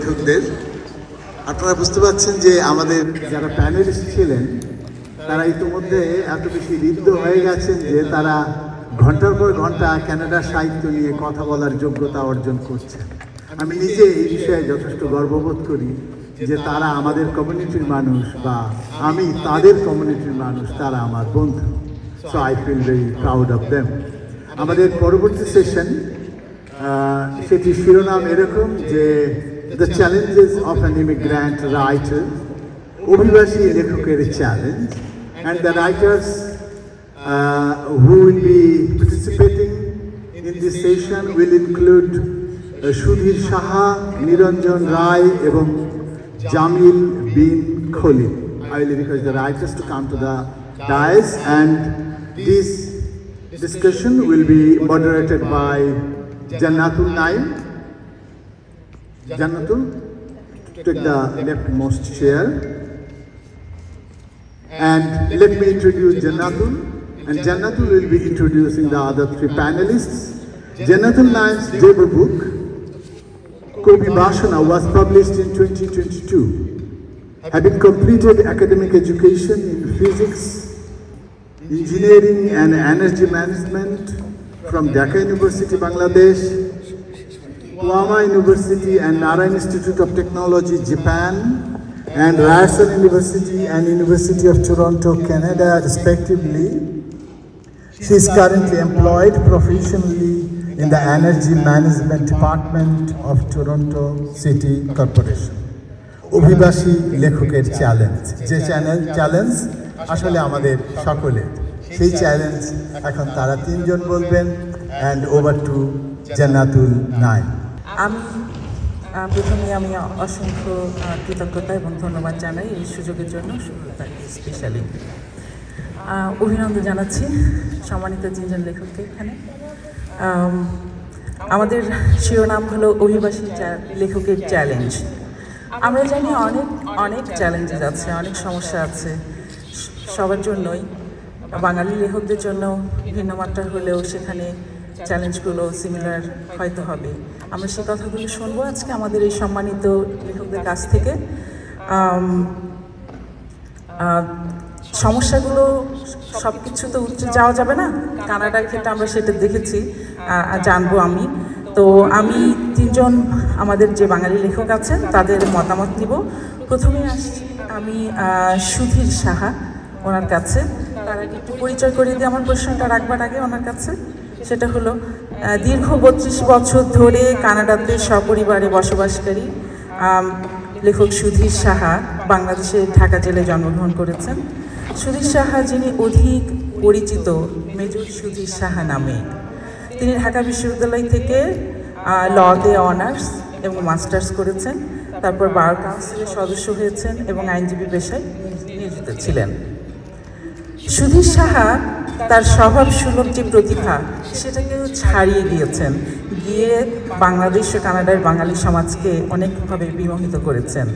লেখকদের। আপনারা বুঝতে পারছেন যে আমাদের যারা প্যানেলিস্ট ছিলেন তারা ইতিমধ্যে এত বেশি ঋদ্ধ হয়ে গেছেন যে তারা ঘন্টার পর ঘন্টা কানাডার সাহিত্য নিয়ে কথা বলার যোগ্যতা অর্জন করছেন। আমি নিজে এই বিষয়ে যথেষ্ট গর্ববোধ করি যে তারা আমাদের কমিউনিটির মানুষ বা আমি তাদের কমিউনিটির মানুষ, তারা আমার বন্ধু। So I feel very proud of them. আমাদের পরবর্তী সেশন সেটি শিরোনাম এরকম যে the challenges of an immigrant writer, অভিবাসী লেখকের challenge, and the writers who will be participating in this session will include Sudhir Saha, Niranjan Rai এবং Jamil bin Khalid. I will request the writers to come to the dais, and this discussion will be moderated by Jannatul Naim. Jannatul, take the leftmost chair. And let me introduce Jannatul, and Jannatul will be introducing the other three panelists. Jannatul Naim's debut book, Kobi Bashana, was published in 2022. Having completed academic education in physics, engineering and energy management from Dhaka University, Bangladesh, Wama University and Nara Institute of Technology, Japan, and Ryerson University and University of Toronto, Canada, respectively. She is currently employed professionally in the Energy Management Department of Toronto City Corporation. অভিবাসী লেখকের challenge, যে challenge আসলে আমাদের সকলের, সেই challenge এখন তারা তিনজন বলবেন। অ্যান্ড ওভার টু জান্নাতুল নাইম। প্রথমে আমি অসংখ্য কৃতজ্ঞতা এবং ধন্যবাদ জানাই এই সুযোগের জন্য, শুভতাকে স্পেশালি অভিনন্দন জানাচ্ছি সম্মানিত তিনজন লেখককে। এখানে আমাদের শিরোনাম হলো অভিবাসী লেখকের চ্যালেঞ্জ। আমরা জানি অনেক চ্যালেঞ্জেস আছে, অনেক সমস্যা আছে সবার জন্যই। বাঙালি লেখকদের জন্য ভিন্ন মাত্রা হলেও সেখানে চ্যালেঞ্জগুলো সিমিলার হয়তো হবে। আমরা সেই কথাগুলো শুনবো আজকে আমাদের এই সম্মানিত লেখকদের কাছ থেকে। সমস্যাগুলো সব কিছু তো উঠে যাওয়া যাবে না, কানাডার ক্ষেত্রে আমরা সেটা দেখেছি, জানবো আমি। তো আমি তিনজন আমাদের যে বাঙালি লেখক আছেন তাদের মতামত নিব। প্রথমে আসছি আমি সুধীর সাহা, ওনার কাছে। তার আগে একটু পরিচয় করিয়ে দিয়ে আমার প্রশ্নটা রাখবার আগে ওনার কাছে, সেটা হলো দীর্ঘ 32 বছর ধরে কানাডাতে সপরিবারে বসবাসকারী লেখক সুধীর সাহা বাংলাদেশের ঢাকা জেলায় জন্মগ্রহণ করেছেন। সুধীর সাহা যিনি অধিক পরিচিত মেজর সুধীর সাহা নামে, তিনি ঢাকা বিশ্ববিদ্যালয় থেকে লতে অনার্স এবং মাস্টার্স করেছেন, তারপর বার কাউন্সিলের সদস্য হয়েছেন এবং আইনজীবী পেশায় নিয়োজিত ছিলেন। সুধীর সাহা তার স্বভাব সুলভ যে প্রতিভা সেটাকেও ছাড়িয়ে গিয়ে বাংলাদেশ ও কানাডার বাঙালি সমাজকে অনেকভাবে বিমোহিত করেছেন।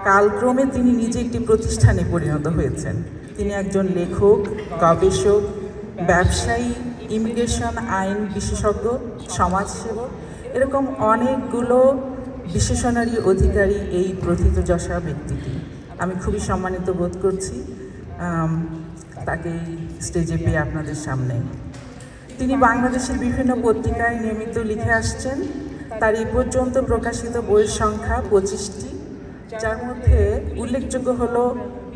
কালক্রমে তিনি নিজে একটি প্রতিষ্ঠানে পরিণত হয়েছেন। তিনি একজন লেখক, গবেষক, ব্যবসায়ী, ইমিগ্রেশন আইন বিশেষজ্ঞ, সমাজসেবক, এরকম অনেকগুলো বিশেষণারী অধিকারী এই প্রথিতযশা ব্যক্তিটি। আমি খুবই সম্মানিত বোধ করছি তাকে স্টেজে পেয়ে আপনাদের সামনে। তিনি বাংলাদেশের বিভিন্ন পত্রিকায় নিয়মিত লিখে আসছেন। তার এই পর্যন্ত প্রকাশিত বইয়ের সংখ্যা 25টি, যার মধ্যে উল্লেখযোগ্য হল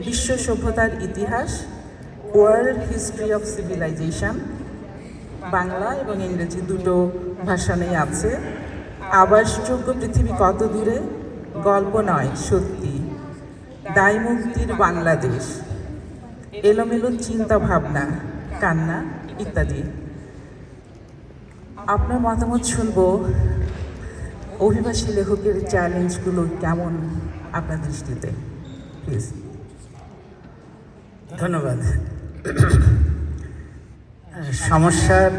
বিশ্ব সভ্যতার ইতিহাস, world history of civilization, Bangla এবং ইংরেজি দুটো ভাষাতেই আছে, আবাসযোগ্য পৃথিবী কত দূরে, গল্প নয় সত্যি, দায় মুক্তির বাংলাদেশ, এলোমেলো চিন্তা ভাবনা, কান্না ইত্যাদি। আপনার মতামত শুনবো। অভিবাসী লেখকের চ্যালেঞ্জগুলো কেমন আপনার দৃষ্টিতে, প্লিজ। ধন্যবাদ। সমস্যার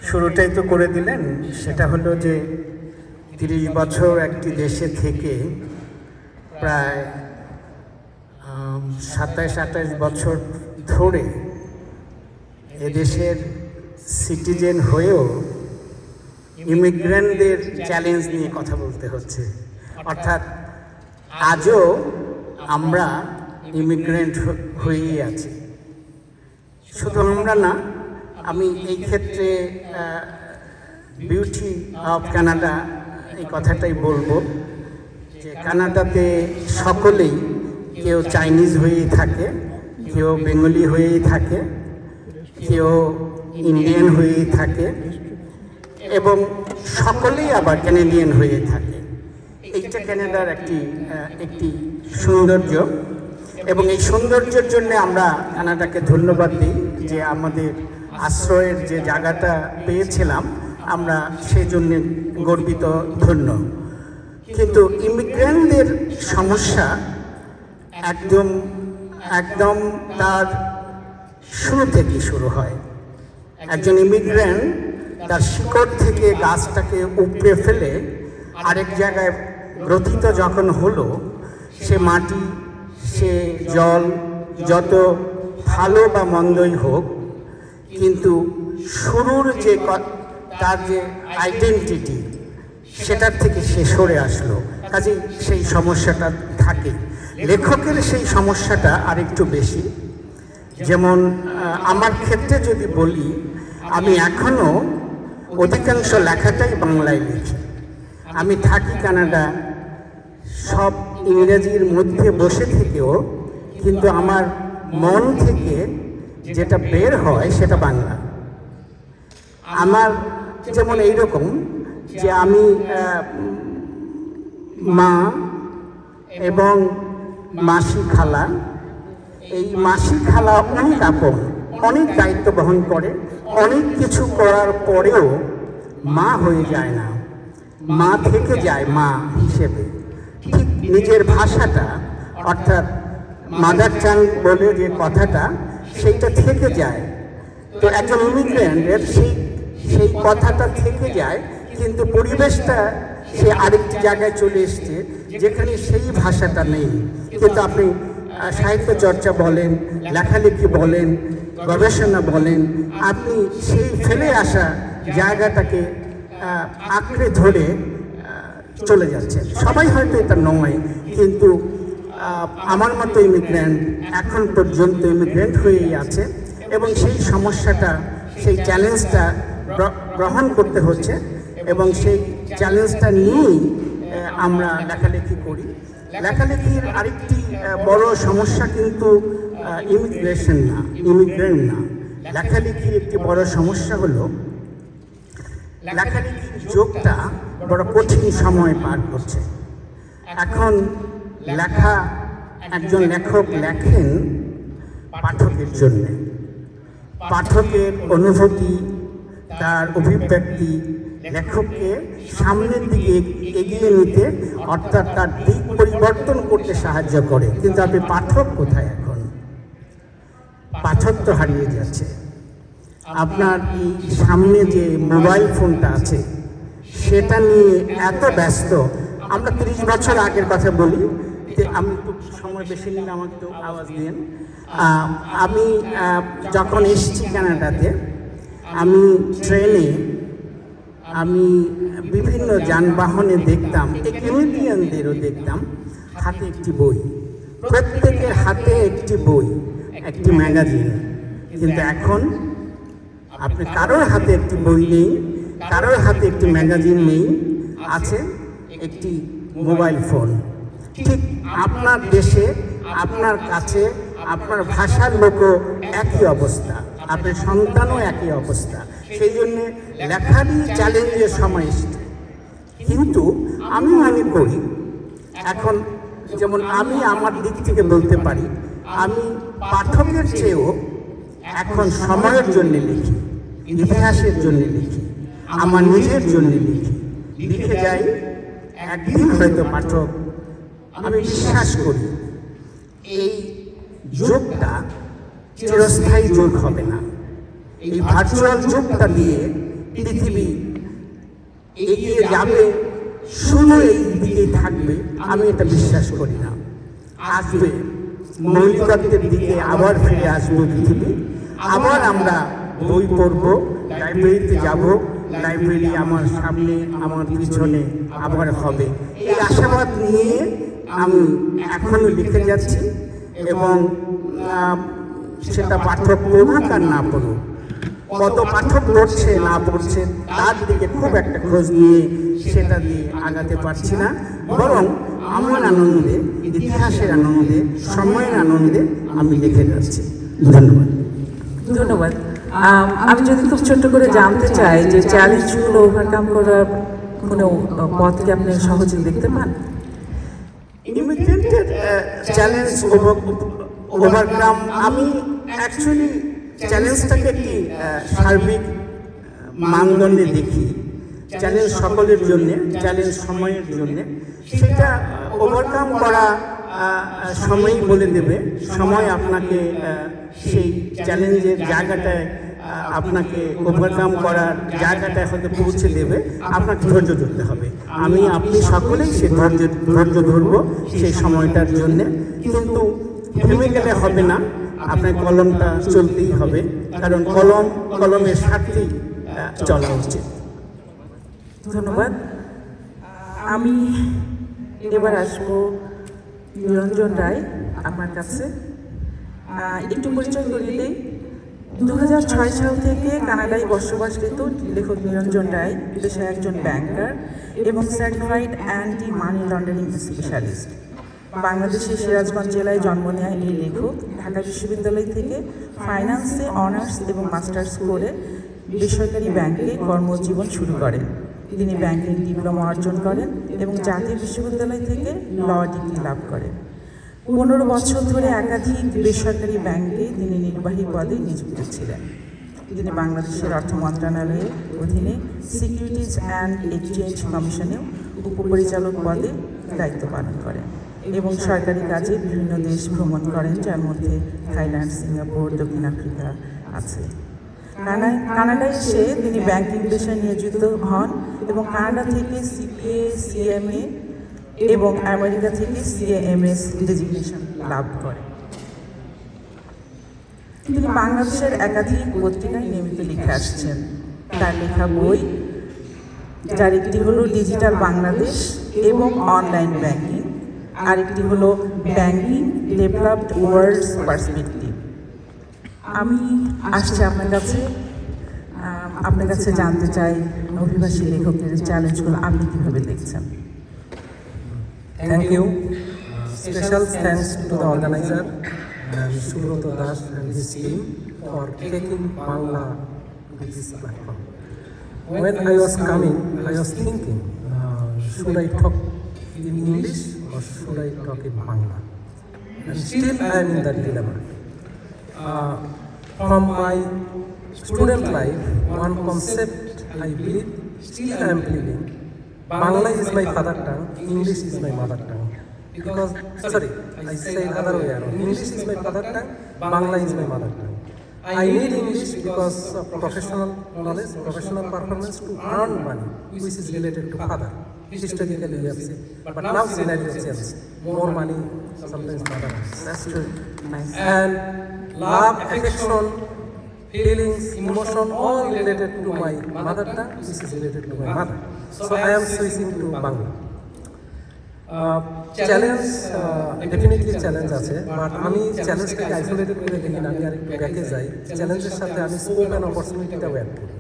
শুরুটাই তো করে দিলেন, সেটা হলো যে 30 বছর একটি দেশে থেকে প্রায় 27-28 বছর ধরে এদেশের সিটিজেন হয়েও ইমিগ্রেন্টদের চ্যালেঞ্জ নিয়ে কথা বলতে হচ্ছে। অর্থাৎ আজও আমরা ইমিগ্রেন্ট হয়েই আছি। শুধু আমরা না, আমি এই ক্ষেত্রে বিউটি অফ কানাডা এই কথাটাই বলবো যে কানাডাতে সকলেই, কেউ চাইনিজ হয়েই থাকে, কেউ বেঙ্গলি হয়েই থাকে, কেউ ইন্ডিয়ান হয়েই থাকে এবং সকলেই আবার ক্যানাডিয়ান হয়ে থাকে। এইটা ক্যানাডার একটি সৌন্দর্য এবং এই সৌন্দর্যের জন্য আমরা কানাডাকে ধন্যবাদ দিই যে আমাদের আশ্রয়ের যে জায়গাটা পেয়েছিলাম আমরা সেই জন্য গর্বিত, ধন্য। কিন্তু ইমিগ্রেন্টদের সমস্যা একদম তার শুরু থেকেই শুরু হয়। একজন ইমিগ্রেন্ট তার শিকড় থেকে গাছটাকে উপড়ে ফেলে আরেক জায়গায় গ্রথিত যখন হলো, সে মাটি, সে জল যত ভালো বা মন্দই হোক, কিন্তু শুরুর যে তার যে আইডেন্টিটি সেটার থেকে সে সরে আসলো, কাজেই সেই সমস্যাটা থাকে। লেখকের সেই সমস্যাটা আরেকটু বেশি। যেমন আমার ক্ষেত্রে যদি বলি, আমি এখনও অধিকাংশ লেখাটাই বাংলায় লিখি। আমি থাকি কানাডা, সব ইংরেজির মধ্যে বসে থেকেও কিন্তু আমার মন থেকে যেটা বের হয় সেটা বাংলা। আমার যেমন এইরকম যে আমি মা এবং মাসি খালা, এই মাসি খালা অনেক আপন, অনেক দায়িত্ব বহন করে, অনেক কিছু করার পরেও মা হয়ে যায় না, মা থেকে যায় মা হিসেবে। ঠিক নিজের ভাষাটা, অর্থাৎ মাদার টাং বলে যে কথাটা, সেইটা থেকে যায়। তো একজন ইমিগ্রেন্টের সেই কথাটা থেকে যায়, কিন্তু পরিবেশটা সে আরেকটি জায়গায় চলে এসছে যেখানে সেই ভাষাটা নেই। কিন্তু আপনি সাহিত্য চর্চা বলেন, লেখালেখি বলেন, গবেষণা বলেন, আপনি সেই ফেলে আসা জায়গাটাকে আঁকড়ে ধরে চলে যাচ্ছে। সবাই হয়তো এটা নয়, কিন্তু আমার মতো ইমিগ্রেন্ট এখন পর্যন্ত ইমিগ্রেন্ট হয়েই আছে এবং সেই সমস্যাটা, সেই চ্যালেঞ্জটা গ্রহণ করতে হচ্ছে এবং সেই চ্যালেঞ্জটা নিয়েই আমরা লেখালেখি করি। লেখালেখির আরেকটি বড় সমস্যা কিন্তু ইমিগ্রেশন না, ইমিগ্রেন্ট না। লেখালেখির একটি বড় সমস্যা হলো লেখালেখির যোগটা বড় কঠিন সময় পার করছে। এখন লেখা, একজন লেখক লেখেন পাঠকের জন্যে, পাঠকের অনুভূতি, তার অভিব্যক্তি লেখককে সামনের দিকে এগিয়ে নিতে, অর্থাৎ তার দিক পরিবর্তন করতে সাহায্য করে। কিন্তু আপনি পাঠক কোথায়? এখন পাঠক তো হারিয়ে যাচ্ছে। আপনার এই সামনে যে মোবাইল ফোনটা আছে সেটা নিয়ে এত ব্যস্ত। আমরা 30 বছর আগের কথা বলি, আমি তো সময় বেশি নিলে আমাকে তো আওয়াজ দিন। আমি যখন এসেছি কানাডাতে, আমি ট্রেনে, আমি বিভিন্ন যানবাহনে দেখতাম, এই ক্যানাডিয়ানদেরও দেখতাম হাতে একটি বই, প্রত্যেকের হাতে একটি বই, একটি ম্যাগাজিন। কিন্তু এখন আপনি কারোর হাতে একটি বই নেই, কারোর হাতে একটি ম্যাগাজিন নেই, আছে একটি মোবাইল ফোন। ঠিক আপনার দেশে, আপনার কাছে, আপনার ভাষার লোকও একই অবস্থা, আপনার সন্তানও একই অবস্থা। সেই জন্য লেখারই চ্যালেঞ্জের সময় এসছে। কিন্তু আমি মনে করি এখন, যেমন আমি আমার দিক থেকে বলতে পারি, আমি পাঠকের চেয়েও এখন সময়ের জন্য লিখি, ইতিহাসের জন্য লিখি, আমার নিজের জন্য লিখি। লিখে যাই, একদিন হয়তো পাঠক, আমি বিশ্বাস করি এই যুগটা চিরস্থায়ী যুগ হবে না। এই ভার্চুয়াল যুগটা দিয়ে পৃথিবী এগিয়ে যাবে, শুধু এই দিকেই থাকবে, আমি এটা বিশ্বাস করি না। আসবে মৌলিকত্বের দিকে আবার ফিরে আসবে পৃথিবী, আবার আমরা বই পড়ব, লাইব্রেরিতে যাব, লাইব্রেরি আমার সামনে, আমার পিছনে আবার হবে, এই আশাবাদ নিয়ে আমি এখনো লিখে যাচ্ছি। এবং সেটা পাঠক পড়ুক আর না পড়ুক, কত পাঠক পড়ছে না পড়ছে তার দিকে খুব একটা খোঁজ নিয়ে সেটা দিয়ে আগাতে পারছি না, বরং আমার আনন্দে, ইতিহাসের আনন্দে, সময়ের আনন্দে আমি লিখে যাচ্ছি। ধন্যবাদ। ধন্যবাদ। আমি যদি খুব ছোট্ট করে জানতে চাই যে চ্যালেঞ্জগুলো ওভারকাম করার কোনো পথ কি আপনি সহজে দেখতে পান? ইমিগ্রেন্টের চ্যালেঞ্জ ওভারকাম, আমি অ্যাকচুয়ালি চ্যালেঞ্জটাকে কি সার্বিক মানদণ্ডে দেখি। চ্যালেঞ্জ সকলের জন্যে, চ্যালেঞ্জ সময়ের জন্যে, সেটা ওভারকাম করা সময়ই বলে দেবে। সময় আপনাকে সেই চ্যালেঞ্জের জায়গাটায়, আপনাকে ওভারকাম করার জায়গাটায় হয়তো পৌঁছে দেবে। আপনাকে ধৈর্য ধরতে হবে। আপনি সকলেই সে ধৈর্য ধরবো সেই সময়টার জন্যে। কিন্তু থেমে গেলে হবে না, আপনার কলমটা চলতেই হবে, কারণ কলমের স্বার্থেই চলা উচিত। ধন্যবাদ। আমি এবার আসবো নিরঞ্জন রায় আমার কাছে। একটু পরিচয় করিয়ে দিই। 2006 সাল থেকে কানাডায় বসবাসরত লেখক নিরঞ্জন রায় পেশায় একজন ব্যাংকার এবং certified anti money laundering specialist. বাংলাদেশের সিরাজগঞ্জ জেলায় জন্ম নেওয়া এই লেখক ঢাকা বিশ্ববিদ্যালয় থেকে ফাইন্যান্সে অনার্স এবং মাস্টার্স করে বেসরকারি ব্যাংকে কর্মজীবন শুরু করেন। তিনি ব্যাংকিং ডিপ্লোমা অর্জন করেন এবং জাতীয় বিশ্ববিদ্যালয় থেকে ল ডিগ্রি লাভ করেন। 15 বছর ধরে একাধিক বেসরকারি ব্যাংকে তিনি নির্বাহী পদে নিযুক্ত ছিলেন। তিনি বাংলাদেশের অর্থ মন্ত্রণালয়ের অধীনে সিকিউরিটিজ অ্যান্ড এক্সচেঞ্জ কমিশনেও উপপরিচালক পদে দায়িত্ব পালন করেন এবং সরকারি কাজে বিভিন্ন দেশ ভ্রমণ করেন, যার মধ্যে থাইল্যান্ড, সিঙ্গাপুর, দক্ষিণ আফ্রিকা আছে। কানাডায় এসে তিনি ব্যাংকিং পেশায় নিয়োজিত হন এবং কানাডা থেকে সিপিএ, সিএমএ এবং আমেরিকা থেকে সিএএমএস ডেজিগনেশন লাভ করেন। তিনি বাংলাদেশের একাধিক পত্রিকায় নিয়মিত লিখে আসছেন। তার লেখা বই, যার একটি হলো ডিজিটাল বাংলাদেশ এবং অনলাইন ব্যাংকিং, আরেকটি হলো ব্যাংকিং ডেভেলপড ওয়ার্ল্ডস পার্সপেক্টিভ। আমি আসছি আপনার কাছে জানতে চাই অভিবাসী লেখকের চ্যালেঞ্জগুলো আপনি কীভাবে দেখছেন? Thank you. Special thanks to the organizer, Subrata Das and his team, for taking Bangla to this platform. When I was coming, I was thinking, should I talk in English or should I talk in Bangla? And still I am in that dilemma. From my student life, one concept I believe, still I am believing, Bangla is my father tongue, English is my mother tongue. Because, sorry, I say other way around. English is my father tongue, Bangla is my mother tongue. I need English because of professional knowledge, professional performance to earn money, which is related to father. Historically, we have seen. But now scenario changes. More money, sometimes father. That's true. Nice. And love, affection, feelings, emotion, all related to my mother tongue, which is related to my mother. So I am switching to Bangla. Challenge definitely challenge আছে, but আমি চ্যালেঞ্জটাকে isolated করে দেখি না, আমি আরেকটু ব্যাকে যাই। চ্যালেঞ্জের সাথে আমি স্কোপ অ্যান্ড অপরচুনিটিটাও অ্যাড করি।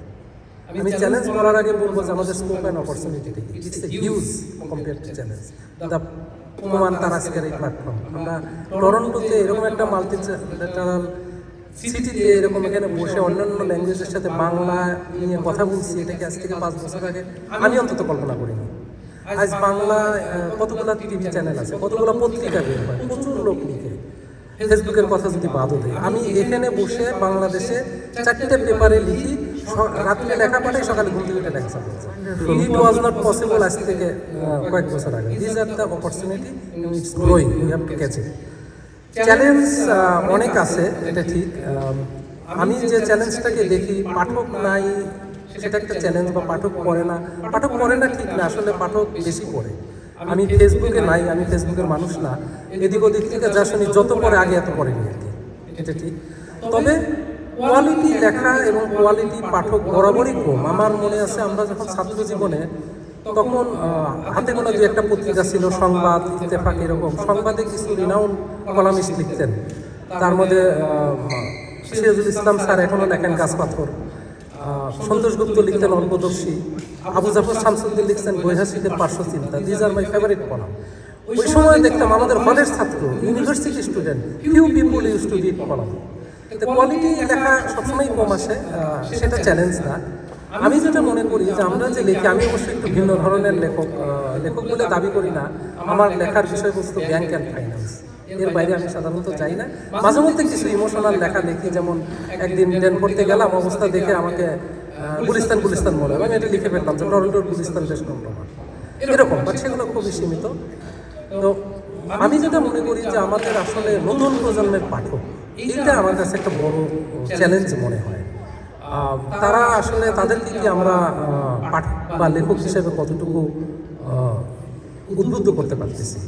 আমি চ্যালেঞ্জ করার আগে বলবো যে আমাদের স্কোপ অ্যান্ড অপরচুনিটি দেখি, it's a huge compare to challenge. The প্রমাণ তার আজকের এই প্ল্যাটফর্ম। আমরা টরন্টোতে এরকম একটা মাল্টিল্যাটারাল সিটিতে এরকম এখানে বসে অন্যান্য ল্যাঙ্গুয়েজের সাথে বাংলা নিয়ে কথা বলছি, এটাকে আজ থেকে 5 বছর আগে আমি অন্তত কল্পনা করিনি। আজ বাংলা কতগুলো টিভি চ্যানেল আছে, কতগুলো পত্রিকা বের হয়, প্রচুর লোক লিখে। ফেসবুকের কথা যদি বাদও দেয়, আমি এখানে বসে বাংলাদেশে 4টে পেপারে লিখি, রাত্রে লেখা পাঠাই, সকালে ঘুম থেকে লেখা চালু। ইট ওয়াজ নট পসিবল আজ থেকে কয়েক বছর আগে। This are the opportunity, it's growing, you have to catch it. Challenge অনেক আছে, এটা ঠিক। আমি যে চ্যালেঞ্জটাকে দেখি, পাঠক নাই সেটা একটা চ্যালেঞ্জ, বা পাঠক পড়ে না ঠিক না, আসলে পাঠক বেশি পড়ে। আমি ফেসবুকে নাই, আমি ফেসবুকের মানুষ না, এদিক ওদিক থেকে যা শুনি, যত পরে আগে এত পড়েনি আর কি, এটা ঠিক। তবে কোয়ালিটি লেখা এবং কোয়ালিটি পাঠক বরাবরই কম। আমার মনে আছে আমরা যখন ছাত্র জীবনে তখন হাতে গোনা দু একটা পত্রিকা ছিল, সংবাদ, ইত্তেফাক, এরকম। সংবাদে কিছু রিনাউন কলামিস্ট লিখতেন, তার মধ্যে সিরাজুল ইসলাম স্যার এখনও লেখেন গাছপাথর, সন্তোষ গুপ্ত লিখতেন অল্পদর্শী, আবু জাফর শামসুদ্দিন লিখতেন বৈহাসিকের পার্শ্বচিন্তা। These are my favourite column. ওই সময় দেখতাম আমাদের হলের ছাত্র, university student, few people use to read column. কিন্তু কোয়ালিটি লেখা সবসময় কম আসে, সেটা চ্যালেঞ্জ না। আমি যেটা মনে করি যে আমরা যে লিখি, আমি অবশ্যই একটু ভিন্ন ধরনের লেখক বলে দাবি করি না। আমার লেখার বিষয়বস্তু ব্যাংক অ্যান্ড ফাইন্যান্স, এর বাইরে আমি সাধারণত যাই না। মাঝে মধ্যে কিছু ইমোশনাল লেখা লিখি, যেমন একদিন প্লেন পড়তে গেলাম, অবস্থা দেখে আমাকে গুলিস্তান মনে হয়, আমি এটা লিখে ফেললাম যে টরন্টোর গুলিস্তান দেশ নম্বর এরকম, বাট সেগুলো খুবই সীমিত। তো আমি যেটা মনে করি যে আমাদের আসলে নতুন প্রজন্মের পাঠক, এইটা আমার কাছে একটা বড় চ্যালেঞ্জ মনে হয়। তারা আসলে তাদেরকে কি আমরা পাঠক বা লেখক হিসেবে কতটুকু উদ্বুদ্ধ করতে পারতেছি,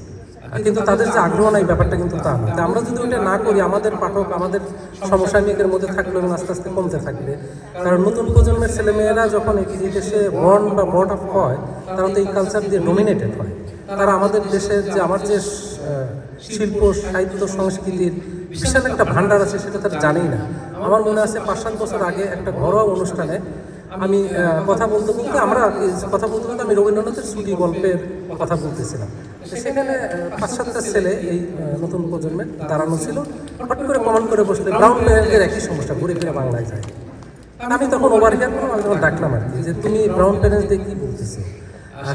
কিন্তু তাদের যে আগ্রহ নাই ব্যাপারটা কিন্তু তা না। আমরা যদি ওইটা না করি, আমাদের পাঠক আমাদের সমসাময়িকের মধ্যে থাকলে এবং আস্তে আস্তে কমতে থাকবে। কারণ নতুন প্রজন্মের ছেলেমেয়েরা যখন এই দেশে বর্ন বা বর্ড অফ হয়, তারা তো এই কালচার দিয়ে ডমিনেটেড হয়। তারা আমাদের দেশের যে আমার যে শিল্প, সাহিত্য, সংস্কৃতির বিশাল একটা ভাণ্ডার আছে, সেটা তারা জানেই না। আমার মনে আছে 5-7 বছর আগে একটা ঘরোয়া অনুষ্ঠানে আমি কথা বলতে আমি রবীন্দ্রনাথের ছুটি গল্পের কথা বলতেছিলাম। সেখানে 5-7টা ছেলে এই নতুন প্রজন্মের দাঁড়ানো ছিল, হঠাৎ করে কমেন্ট করে বসলে ব্রাউন প্যারেন্টের একই সমস্যা, ঘুরে ফিরে বাংলায় যায়। আমি তখন ওভারহিয়ার করলাম, আমি তখন ডাকলাম আর কি, যে তুমি ব্রাউন প্যারেন্টস দিয়ে কী বলতেছো?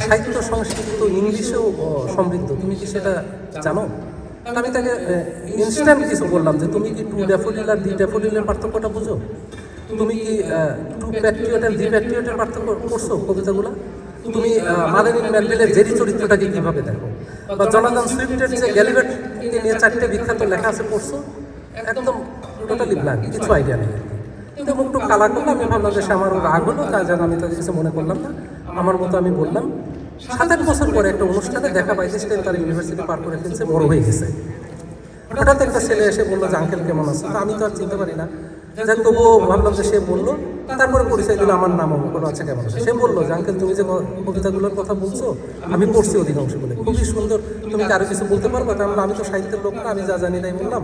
সাহিত্য সংস্কৃতি তো ইংলিশেও সমৃদ্ধ, তুমি কি সেটা জানো? আমি তাকে ইনস্ট্যান্ট কিছু বললাম যে তুমি কি টু ড্যাফোডিল আর দি ড্যাফোডিলের পার্থক্যটা বুঝো? তুমি কি টু প্যাট্রিয়ট আর দি প্যাট্রিয়টের পার্থক্য করছো কবিতাগুলো? তুমি মাদারিন ম্যান্ডেলের জেরি চরিত্রটাকে কীভাবে দেখো? বা জনাথন সুইফটের যে গ্যালিভারকে নিয়ে 4টে বিখ্যাত লেখা আছে পড়ছো? একদম টোটালি ব্ল্যাঙ্ক, কিছু আইডিয়া নেই। কিন্তু মুখটু কালা করলাম, আমি ভাবলাম যে সে আমার রাগ হলো, তাই যেন আমি তাদের কিছু মনে করলাম না, আমার মতো আমি বললাম। 7-8 বছর পরে একটা অনুষ্ঠানে দেখা পাইছে, সে তার ইউনিভার্সিটি পার করে ফেলছে, বড় হয়ে গেছে। হঠাৎ একটা ছেলে এসে বললো যে আঙ্কেল কেমন আছে? আমি তো আর চিনতে পারি না, যাই তবুও ভাবলাম যে সে বললো, তারপরে পরিচয় দিল আমার নাম কোনো আছে কেমন আছে। সে বললো যে আঙ্কেল তুমি যে কবিতাগুলোর কথা বলছো, আমি পড়ছি অধিকাংশগুলো, খুবই সুন্দর, তুমি কি আরও কিছু বলতে পারবো? কারণ আমি তো সাহিত্যের লোক না, আমি যা জানি তাই বললাম,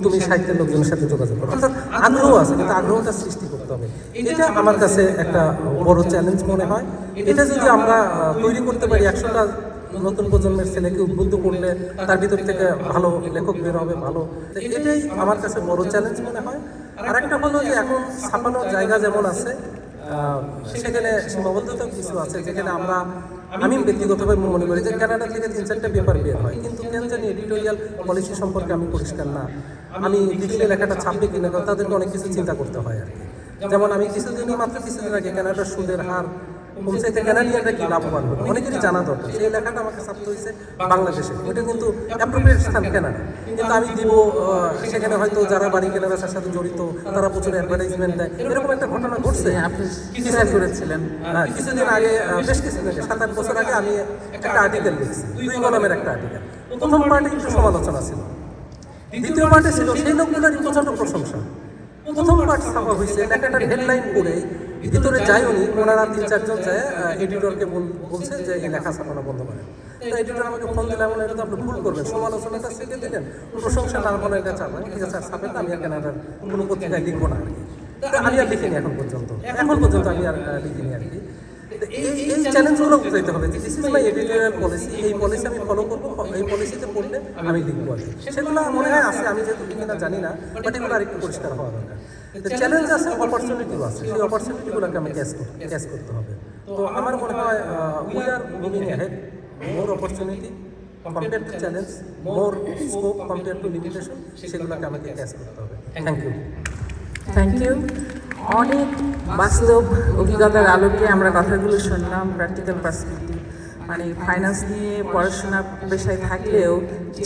তুমি সাহিত্যের লোকজনের সাথে যোগাযোগ করো। অর্থাৎ আগ্রহ আছে, কিন্তু আগ্রহটা সৃষ্টি করতে হবে। এটা আমার কাছে একটা বড় চ্যালেঞ্জ মনে হয়। এটা যদি আমরা তৈরি করতে পারি, 100টা নতুন প্রজন্মের ছেলেকে উদ্বুদ্ধ করলে তার ভিতর থেকে ভালো লেখক বের হবে, ভালো। এটাই আমার কাছে বড় চ্যালেঞ্জ মনে হয়। আর একটা হলো যে এখন ছাপানোর জায়গা যেমন আছে, সেখানে সীমাবদ্ধতা কিছু আছে, যেখানে আমি ব্যক্তিগতভাবে মনে করি যে কানাডা থেকে 3-4টা পেপার বের হয়, কিন্তু কেন জানি এডিটোরিয়াল পলিসি সম্পর্কে আমি পরিষ্কার না। আমি লিখলে লেখাটা ছাপবে কিনা, তাদেরকে অনেক কিছু চিন্তা করতে হয় আর কি। যেমন আমি মাত্র কিছুদিন আগে কানাডার সুদের হার পৌঁছাইতে কানাডিয়ানরা কি লাভবান হবে অনেকেরই জানা দরকার। সেই লেখাটা আমাকে ছাপতে হয়েছে বাংলাদেশে, ওইটা কিন্তু অ্যাপ্রোপ্রিয়েট স্থান কেনা, কিন্তু আমি দিব সেখানে হয়তো যারা বাড়ি কেনাবেচার সাথে জড়িত তারা প্রচুর অ্যাডভার্টাইজমেন্ট দেয়। এরকম একটা ঘটনা ঘটছে। আপনি শেয়ার করেছিলেন কিছুদিন আগে, বেশ কিছুদিন আগে, 7-8 বছর আগে আমি একটা আর্টিকেল লিখছি, 2 কলামের একটা আর্টিকেল। প্রথম পার্টে একটু সমালোচনা ছিল, দ্বিতীয় পার্টে ছিল সেই লোকগুলোরই প্রচণ্ড প্রশংসা। প্রথম পার্ট ছাপা হয়েছে, লেখাটার হেডলাইন করে ভিতরে যায় উনি, ওনারা 3-4 জন যায় এডিটরকে বলছে যে এই লেখা ছাপানো বন্ধ করে। তো এডিটর আমাকে ফোন দিলাম, এটা তো আপনি ভুল করবেন, সমালোচনাটা শিখে দিলেন, প্রশংসা না বলে এটা চাপেন, ঠিক আছে আর ছাপেন না, আমি আর কানাডার কোনো পত্রিকায় লিখবো না আর কি। আমি আর লিখিনি এখন পর্যন্ত আমি আর লিখিনি আর কি। এই চ্যালেঞ্জগুলো বুঝাইতে হবে যে this is my editorial policy, এই পলিসি আমি ফলো করবো, এই পলিসিতে পড়লে আমি লিখবো আর কি। সেগুলো মনে হয় আছে, আমি যেহেতু লিখি না জানি না, বাট এগুলো আরেকটু পরিষ্কার হওয়া দরকার। চ্যালেঞ্জ আছে, অপরচুনিটিও আছে, সেই অপরচুনিটিগুলোকে আমি ক্যাচ করতে হবে। তো আমার মনে হয় we are moving ahead, more opportunity compare to challenge, more scope compare to limitation, সেগুলোকে আমাকে ক্যাচ করতে হবে। Thank you. অনেক বাস্তব অভিজ্ঞতার আলোকে আমরা কথাগুলো শুনলাম, প্র্যাকটিক্যাল পার্সপেক্টিভ, মানে ফাইন্যান্স নিয়ে পড়াশোনা পেশায় থাকলেও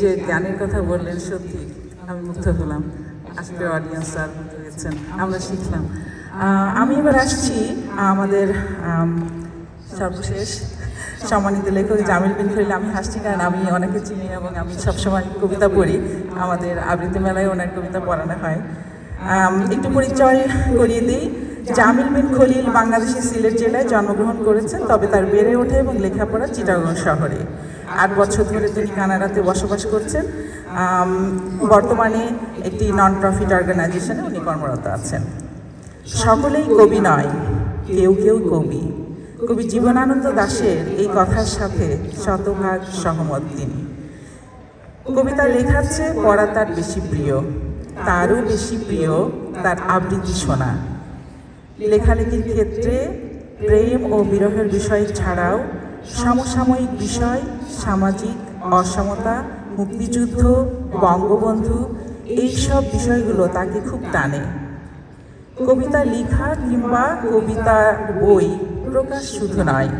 যে জ্ঞানের কথা বললেন, সত্যি আমি মুগ্ধ হলাম। আজকে অডিয়েন্স আর হয়েছেন, আমরা শিখলাম। আমি এবার আসছি আমাদের সর্বশেষ সম্মানিত লেখক জামিল বিন খলিল। আমি হাসছি কারণ আমি অনেকে চিনি এবং আমি সবসময় কবিতা পড়ি, আমাদের আবৃত্তি মেলায় ওনার কবিতা পড়ানো হয়। একটু পরিচয় করিয়ে দিই। জামিল বিন খলিল বাংলাদেশের সিলেট জেলায় জন্মগ্রহণ করেছেন, তবে তার বেড়ে ওঠে এবং লেখাপড়া চিটাগং শহরে। 8 বছর ধরে তিনি কানাডাতে বসবাস করছেন। বর্তমানে একটি নন প্রফিট অর্গানাইজেশনে উনি কর্মরত আছেন। সকলেই কবি নয়, কেউ কেউ কবি। কবি জীবনানন্দ দাশের এই কথার সাথে শতভাগ সহমত তিনি। কবিতা লেখার চেয়ে পড়া তার বেশি প্রিয়, তারও বেশি প্রিয় তার আবৃত্তি শোনা। লেখালেখির ক্ষেত্রে প্রেম ও বিরহের বিষয় ছাড়াও সমসাময়িক বিষয়, সামাজিক অসমতা, মুক্তিযুদ্ধ, বঙ্গবন্ধু, এইসব বিষয়গুলো তাকে খুব টানে। কবিতা লেখা কিংবা কবিতার বই প্রকাশ শুধু নয়,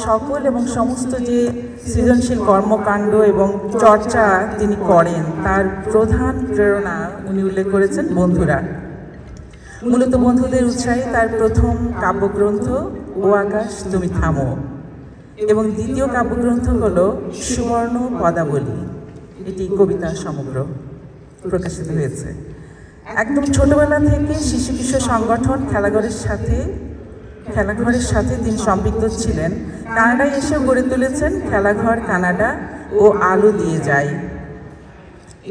সকল এবং সমস্ত যে সৃজনশীল কর্মকাণ্ড এবং চর্চা তিনি করেন তার প্রধান প্রেরণা উনি উল্লেখ করেছেন বন্ধুরা। মূলত বন্ধুদের উৎসাহে তার প্রথম কাব্যগ্রন্থ ও আকাশ তুমি থামো এবং দ্বিতীয় কাব্যগ্রন্থ হল সুবর্ণ পদাবলী। এটি কবিতা সমগ্র প্রকাশিত হয়েছে। একদম ছোটবেলা থেকে শিশু কিশোর সংগঠন খেলাঘরের সাথে তিনি সম্পৃক্ত ছিলেন। কানাডায় এসে গড়ে তুলেছেন খেলাঘর কানাডা ও আলো দিয়ে যায়।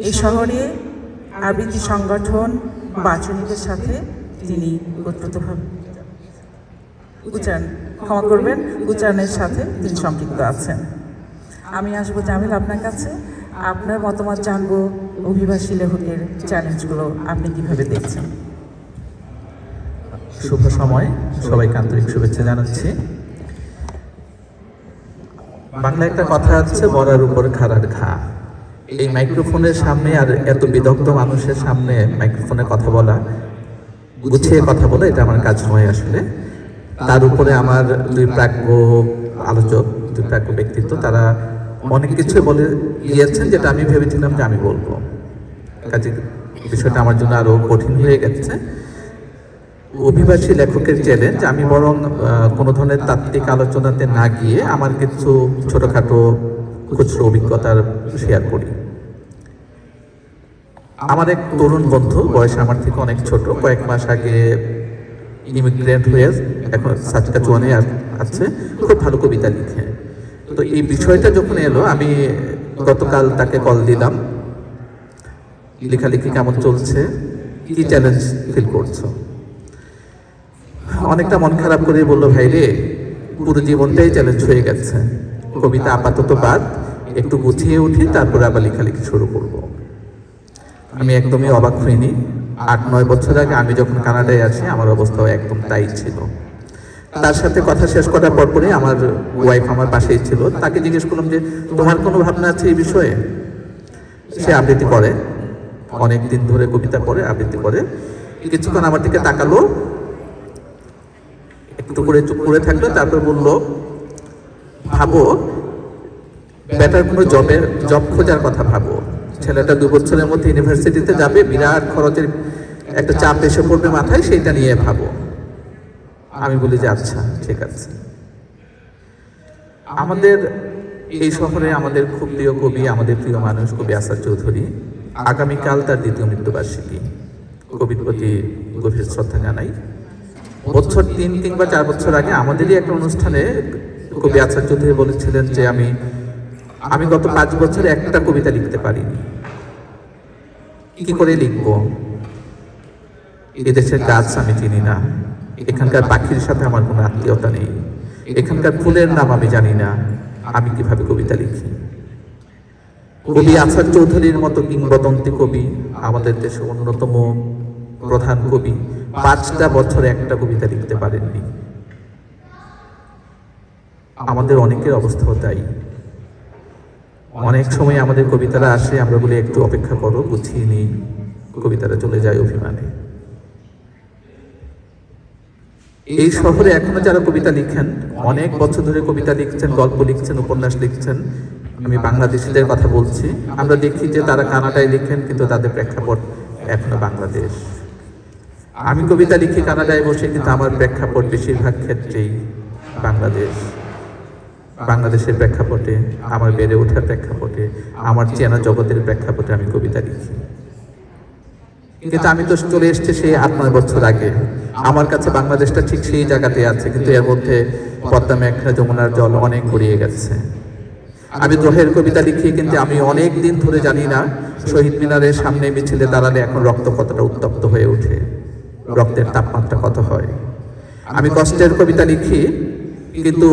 এই শহরে আবৃত্তি সংগঠন বাচনিকের সাথে তিনি ওতপ্রোতভাবে উচ্চারণের সাথে তিনি সম্পৃক্ত আছেন। আমি আসবো জামিল আপনার কাছে, আপনার মতামত জানবো অভিবাসী লেখকের চ্যালেঞ্জগুলো আপনি কিভাবে দেখছেন। শুভ সময়, সবাইকে আন্তরিক শুভেচ্ছা জানাচ্ছি। বাংলা একটা কথা আছে, বড়ার উপর খাড়ার ঘা। এই মাইক্রোফোনের সামনে আর এত বিদগ্ধ মানুষের সামনে মাইক্রোফোনে কথা বলা, গুছিয়ে কথা বলা, এটা আমার কাজ নয় আসলে। তার উপরে আমার দুই প্রাজ্ঞ আলোচক, দুই প্রাজ্ঞ ব্যক্তিত্ব, তারা অনেক কিছু বলে গিয়েছেন যেটা আমি ভেবেছিলাম যে আমি বলবো। কাজে বিষয়টা আমার জন্য আরো কঠিন হয়ে গেছে। অভিবাসী লেখকের চ্যালেঞ্জ, আমি বরং কোনো ধরনের তাত্ত্বিক আলোচনাতে না গিয়ে আমার কিছু ছোটখাটো খুচরো অভিজ্ঞতার শেয়ার করি। আমার এক তরুণ বন্ধু, বয়স আমার থেকে অনেক ছোট, কয়েক মাস আগে ইমিগ্রেন্ট হয়ে এখন সাসকাচুয়ানে আছে, খুব ভালো কবিতা লিখে। তো এই বিষয়টা যখন এলো, আমি গতকাল তাকে কল দিলাম, লেখালেখি কেমন চলছে, কি চ্যালেঞ্জ ফিল করছো। অনেকটা মন খারাপ করে বললো, ভাই রে, পুরো জীবনটাই চ্যালেঞ্জ হয়ে গেছে, কবিতা আপাতত বাদ, একটু গুছিয়ে উঠি, তারপরে আবার লেখালেখি শুরু করব। আমি একদমই অবাক হইনি। 8-9 বছর আগে আমি যখন কানাডায় আসি, আমার অবস্থাও একদম তাই ছিল। তার সাথে কথা শেষ করার পরপরই আমার ওয়াইফ আমার পাশেই ছিল। তাকে জিজ্ঞেস করলাম যে তোমার কোনো ভাবনা আছে এই বিষয়ে। সে আবৃত্তি করে, অনেক দিন ধরে কবিতা পড়ে, আবৃত্তি করে। কিছুক্ষণ আমার দিকে তাকালো, একটু করে চুপ করে থাকলো, তারপর বলল, ভাবো বেটার কোনো জব খোঁজার কথা ভাবো। ছেলেটা 2 বছরের মধ্যে ইউনিভার্সিটিতে যাবে, বিরাট খরচের একটা চাপ এসে পড়বে মাথায়, সেইটা নিয়ে ভাবো। আমি বলি যে আচ্ছা ঠিক আছে। আমাদের এই শহরে আমাদের খুব প্রিয় কবি, আমাদের প্রিয় মানুষ কবি আসাদ চৌধুরী, আগামীকাল তার 2য় মৃত্যুবার্ষিকী। কবির প্রতি গভীর শ্রদ্ধা জানাই। বছর 3 কিংবা 4 বছর আগে আমাদেরই একটা অনুষ্ঠানে কবি আসাদ চৌধুরী বলেছিলেন যে আমি গত 5 বছরে একটা কবিতা লিখতে পারিনি। কি করে লিখবো? এদেশের গাছ আমি চিনি না, এখানকার পাখির সাথে আমার কোনো আত্মীয়তা নেই, এখানকার ফুলের নাম আমি জানি না, আমি কিভাবে কবিতা লিখি? কবি আসাদ চৌধুরীর মতো কিংবদন্তি কবি, আমাদের দেশে অন্যতম প্রধান কবি, 5টা বছরে একটা কবিতা লিখতে পারেননি। আমাদের অনেকের অবস্থাও তাই। অনেক সময় আমাদের কবিতারা আসে, আমরা বলি একটু অপেক্ষা করো, গুছিয়ে নিই, কবিতারা চলে যায় অভিমানে। এই শহরে এখনো যারা কবিতা লিখেন, অনেক বছর ধরে কবিতা লিখছেন, গল্প লিখছেন, উপন্যাস লিখছেন, আমি বাংলাদেশিদের কথা বলছি, আমরা দেখি যে তারা কানাডায় লিখেন, কিন্তু তাদের প্রেক্ষাপট এখনো বাংলাদেশ। আমি কবিতা লিখি কানাডায় বসে, কিন্তু আমার প্রেক্ষাপট বেশিরভাগ ক্ষেত্রেই বাংলাদেশ। বাংলাদেশের প্রেক্ষাপটে, আমার বেড়ে ওঠার প্রেক্ষাপটে, আমার চেনা জগতের প্রেক্ষাপটে আমি কবিতা লিখি। কিন্তু আমি তো চলে এসেছি সেই 8-9 বছর আগে। আমার কাছে বাংলাদেশটা ঠিক সেই জায়গাতে আছে, কিন্তু এর মধ্যে পদ্মা মেঘনা যমুনার জল অনেক গড়িয়ে গেছে। আমি দ্রোহের কবিতা লিখি, কিন্তু আমি অনেক দিন ধরে জানি না শহীদ মিনারের সামনে মিছিলে দাঁড়ালে এখন রক্ত কতটা উত্তপ্ত হয়ে ওঠে, রক্তের তাপমাত্রা কত হয়। আমি কষ্টের কবিতা লিখি, কিন্তু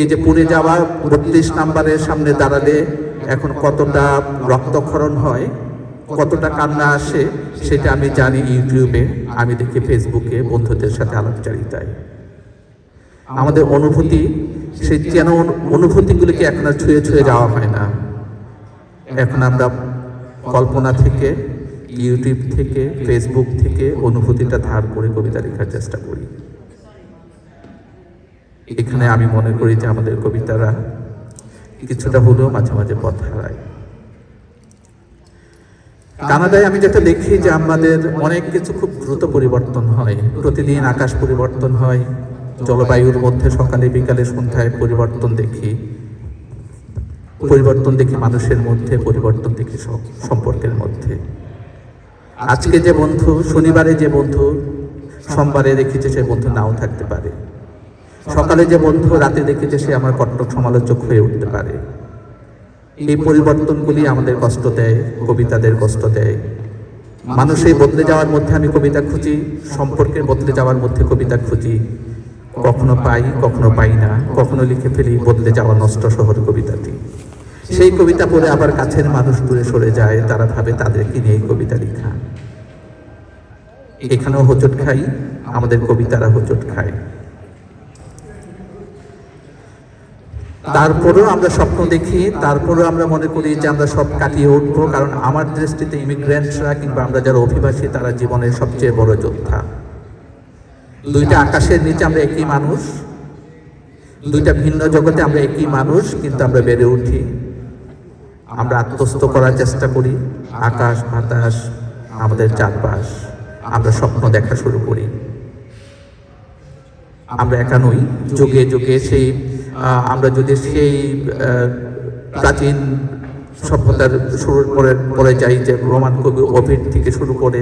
এই যে পুড়ে যাওয়া 32 নম্বরের সামনে দাঁড়ালে এখন কতটা রক্তক্ষরণ হয়, কতটা কান্না আসে, সেটা আমি জানি ইউটিউবে, আমি দেখি ফেসবুকে বন্ধুদের সাথে আলাপচারিতায়। আমাদের অনুভূতি, সেই যেন অনুভূতিগুলিকে এখন আর ছুঁয়ে ছুঁয়ে যাওয়া হয় না। এখন আমরা কল্পনা থেকে, ইউটিউব থেকে, ফেসবুক থেকে অনুভূতিটা ধার করে কবিতা লেখার চেষ্টা করি। এখানে আমি মনে করি যে আমাদের কবিতারা কিছুটা হলেও মাঝে মাঝে পথ হারায়। কানাডায় আমি যেটা দেখি যে আমাদের অনেক কিছু খুব দ্রুত পরিবর্তন হয়, প্রতিদিন আকাশ পরিবর্তন হয়, জলবায়ুর মধ্যে সকালে বিকালে সন্ধ্যায় পরিবর্তন দেখি, মানুষের মধ্যে পরিবর্তন দেখি, সম্পর্কের মধ্যে। আজকে যে বন্ধু, শনিবারে যে বন্ধু সোমবারে দেখেছে সে বন্ধু নাও থাকতে পারে। সকালে যে বন্ধু রাতে দেখেছে সে আমার কট্টর সমালোচক হয়ে উঠতে পারে। এই পরিবর্তনগুলি আমাদের কষ্ট দেয়, কবিতাদের কষ্ট দেয়। মানুষের বদলে যাওয়ার মধ্যে আমি কবিতা খুঁজি, সম্পর্কের বদলে যাওয়ার মধ্যে কবিতা খুঁজি। কখনো পাই, কখনো পাই না, কখনো লিখে ফেলি বদলে যাওয়া নষ্ট শহর কবিতাটি। সেই কবিতা পড়ে আবার কাছের মানুষ দূরে সরে যায়, তারা ভাবে তাদেরকে নিয়ে কবিতা লেখা। এখানেও হোঁচট খাই, আমাদের কবিতারা হোঁচট খায়। তারপরেও আমরা স্বপ্ন দেখি, তারপরেও আমরা মনে করি যে আমরা সব কাটিয়ে উঠবো, কারণ আমার দৃষ্টিতে ইমিগ্রেন্টসরা কিংবা আমরা যারা অভিবাসী তারা জীবনের সবচেয়ে বড় যোদ্ধা। দুইটা আকাশের নিচে আমরা একই মানুষ, দুইটা ভিন্ন জগতে আমরা একই মানুষ, কিন্তু আমরা বেড়ে উঠি, আমরা আত্মস্থ করার চেষ্টা করি আকাশ বাতাস আমাদের চারপাশ, আমরা স্বপ্ন দেখা শুরু করি। আমরা একা নই, যুগে যুগে সেই আমরা যদি সেই প্রাচীন সভ্যতার শুরুর পরে যাই, যে রোমান কবি ওভিড থেকে শুরু করে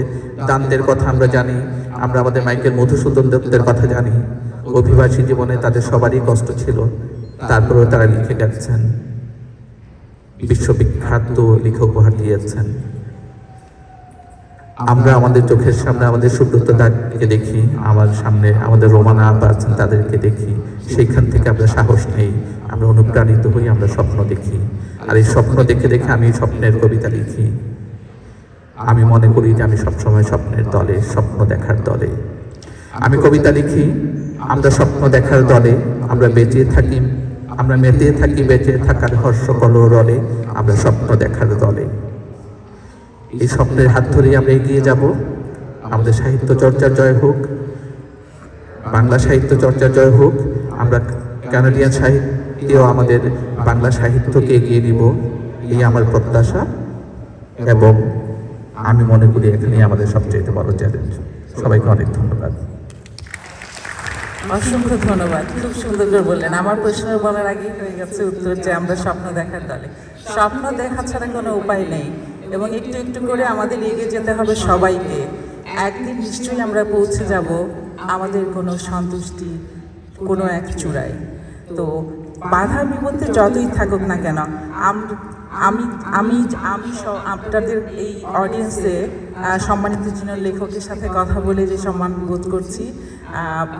দান্তের কথা আমরা জানি, আমরা আমাদের মাইকেল মধুসূদন দত্তের কথা জানি। অভিবাসী জীবনে তাদের সবারই কষ্ট ছিল, তারপরেও তারা লিখে গেছেন, বিশ্ববিখ্যাত লিখে উপহার দিয়েছেন। আমরা আমাদের চোখের সামনে আমাদের সুব্রত দাকে দেখি, আমার সামনে আমাদের রোমানা আপা আছেন, তাদেরকে দেখি, সেইখান থেকে আমরা সাহস নেই, আমরা অনুপ্রাণিত হই, আমরা স্বপ্ন দেখি। আর এই স্বপ্ন দেখে দেখে আমি স্বপ্নের কবিতা লিখি। আমি মনে করি যে আমি সবসময় স্বপ্নের দলে, স্বপ্ন দেখার দলে আমি কবিতা লিখি। আমরা স্বপ্ন দেখার দলে, আমরা বেঁচে থাকি, আমরা মেতে থাকি বেঁচে থাকার হর্ষ কলরলে, আমরা স্বপ্ন দেখার দলে। এই স্বপ্নের হাত ধরেই আমরা এগিয়ে যাব। আমাদের সাহিত্য চর্চার জয় হোক, বাংলা সাহিত্য চর্চার জয় হোক। আমরা কানাডিয়ান সাহিত্যেও আমাদের বাংলা সাহিত্যকে এগিয়ে নিব, এই আমার প্রত্যাশা। এবং আমি মনে করি এখানেই আমাদের সবচেয়ে বড় চ্যালেঞ্জ। সবাইকে অনেক ধন্যবাদ। অসংখ্য ধন্যবাদ, খুব সুন্দর করে বললেন। আমার প্রশ্ন বলার আগেই হয়ে গেছে উত্তর, যে আমরা স্বপ্ন দেখার দলে। স্বপ্ন দেখা ছাড়া কোনো উপায় নেই, এবং একটু একটু করে আমাদের এগিয়ে যেতে হবে সবাইকে। একদিন নিশ্চয়ই আমরা পৌঁছে যাব আমাদের কোনো সন্তুষ্টি কোনো এক চূড়ায়। তো বাধা বিপত্তি যতই থাকুক না কেন, আমি আমি আমি আপনাদের এই অডিয়েন্সে সম্মানিত যিনি লেখকের সাথে কথা বলে যে সম্মান বোধ করছি,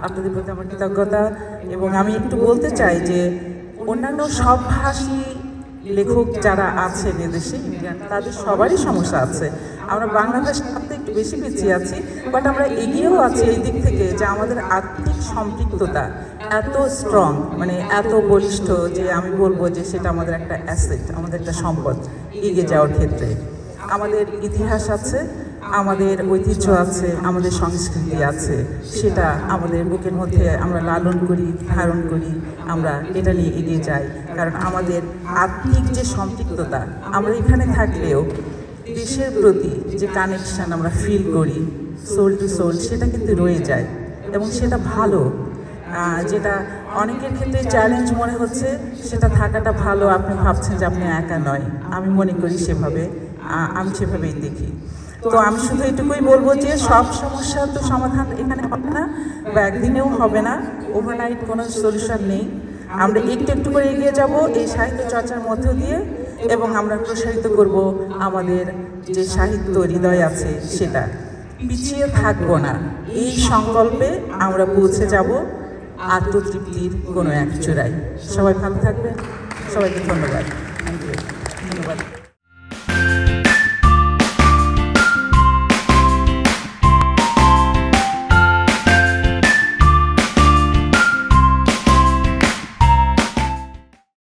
আপনাদের প্রতি আমার কৃতজ্ঞতা। এবং আমি একটু বলতে চাই যে অন্যান্য সব ভাষী লেখক যারা আছেন এদেশে, তাদের সবারই সমস্যা আছে। আমরা বাংলা ভাষাতে একটু বেশি পিছিয়ে আছি, বাট আমরা এগিয়েও আছি এই দিক থেকে যে আমাদের আত্মিক সম্পৃক্ততা এত স্ট্রং, মানে এত বলিষ্ঠ, যে আমি বলবো যে সেটা আমাদের একটা অ্যাসেট, আমাদের একটা সম্পদ এগিয়ে যাওয়ার ক্ষেত্রে। আমাদের ইতিহাস আছে, আমাদের ঐতিহ্য আছে, আমাদের সংস্কৃতি আছে, সেটা আমাদের বুকের মধ্যে আমরা লালন করি, ধারণ করি, আমরা এটা নিয়ে এগিয়ে যাই। কারণ আমাদের আত্মিক যে সম্পৃক্ততা, আমরা এখানে থাকলেও দেশের প্রতি যে কানেকশান আমরা ফিল করি সোল টু সোল, সেটা কিন্তু রয়ে যায়, এবং সেটা ভালো। যেটা অনেকের ক্ষেত্রে চ্যালেঞ্জ মনে হচ্ছে, সেটা থাকাটা ভালো। আপনি ভাবছেন যে আপনি একা নয়, আমি মনে করি সেভাবে, আমি সেভাবেই দেখি। তো আমি শুধু এটুকুই বলবো যে সব সমস্যার তো সমাধান এখানে হবে না বা একদিনেও হবে না, ওভারনাইট কোনো সলিউশন নেই। আমরা একটু একটু করে এগিয়ে যাব এই সাহিত্য চর্চার মধ্য দিয়ে, এবং আমরা প্রসারিত করব আমাদের যে সাহিত্য হৃদয় আছে সেটা। পিছিয়ে থাকবো না, এই সংকল্পে আমরা পৌঁছে যাব আত্মতৃপ্তির কোনো এক চূড়ায়। সবাই ভালো থাকবেন, সবাইকে ধন্যবাদ। ধন্যবাদ।